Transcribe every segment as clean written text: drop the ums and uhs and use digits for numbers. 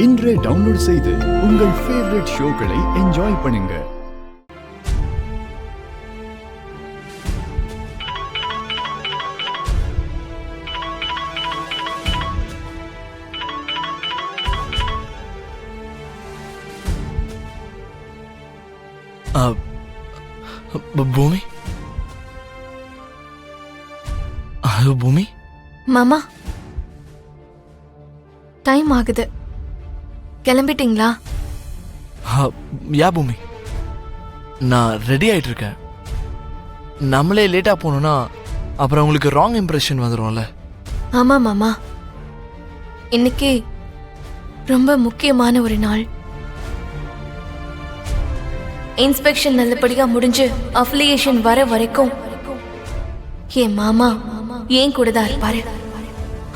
இன்றே டவுன்லோட் செய்து உங்கள் ஃபேவரட் ஷோக்களை என்ஜாய் பண்ணுங்க. பூமி, ஹலோ பூமி. மாமா, டைம் ஆகுது, கிளம்பிட்டீங்களா? யா பூமி, நான் ரெடி ஆயிட்டு இருக்கேன். நம்மளே லேட்டா போனோம்னா அப்புறம் உங்களுக்கு ராங் இம்ப்ரெஷன் வந்துடும்ல. ஆமா மாமா, இன்னைக்கு ரொம்ப முக்கியமான ஒரு நாள். இன்ஸ்பெக்ஷன் நல்லபடியா முடிஞ்சு அஃபிலியேஷன் வர வரைக்கும் என் மாமா ஏன் கூட தான் இருப்பாரு.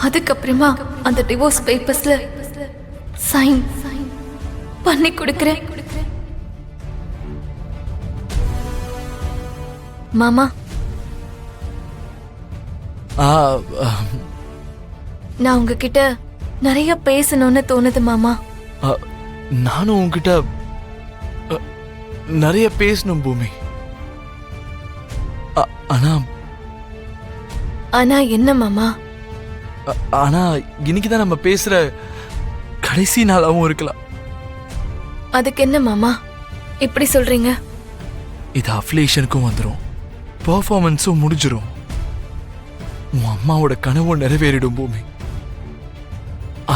அதுக்கப்புறமா அந்த டிவோர்ஸ் பேப்பர்ஸ்ல சைன் பண்ணி கொடுக்கிறேன். மாமா, நான் உங்ககிட்ட நிறைய பேசணும்னு தோணுது மாமா. நானும் உங்ககிட்ட நிறைய பேசணும் பூமி. ஆனா என்ன மாமா? ஆனா இன்னைக்குதான் நம்ம பேசுற கடைசி நாளாவும் இருக்கலாம். அதுக்கு என்ன மாமா இப்படி சொல்றீங்க? இது அஃபிலியேஷனுக்கும் வந்துடும், பெர்ஃபார்மன்ஸும் முடிஞ்சிடும், உன் அம்மாவோட கனவும் நிறைவேறிடும் பூமி.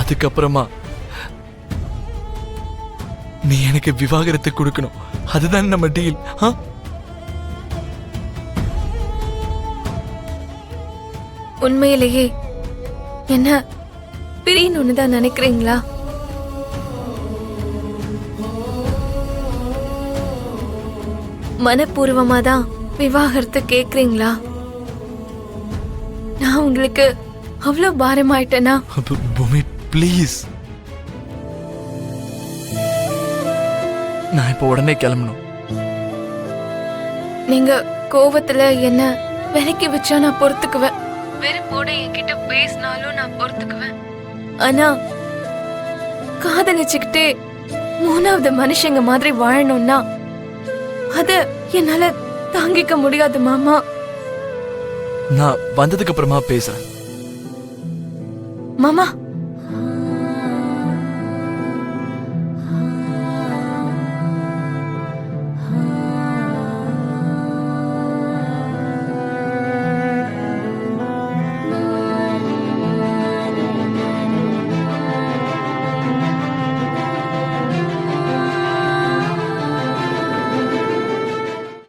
அதுக்கப்புறமா நீ எனக்கு விவாகரத்தை கொடுக்கணும், அதுதான் நம்ம டீல். உண்மையிலேயே என்ன பிரியணும்னு தான் நினைக்கிறீங்களா? மனப்பூர்வமா தான் விவாகரத்து கேக்குறீங்களா? நான் உங்களுக்கு அவ்வளவு பாரமாயிட்டேனா? பூமி ப்ளீஸ், நான் இப்ப உடனே கிளம்பணும். நீங்க கோவத்துல என்ன விலக்கி வச்சா நான் பொறுத்துக்குவேன், வெறுப்போட என்கிட்ட பேசினாலும் நான் பொறுத்துக்குவேன். ஆனா காதலிச்சுக்கிட்டே மூணாவது மனுஷங்க மாதிரி வாழணும்னா அத என்னால தாங்கிக்க முடியாது மாமா. நான் வந்ததுக்கு அப்புறமா பேசுறேன் மாமா.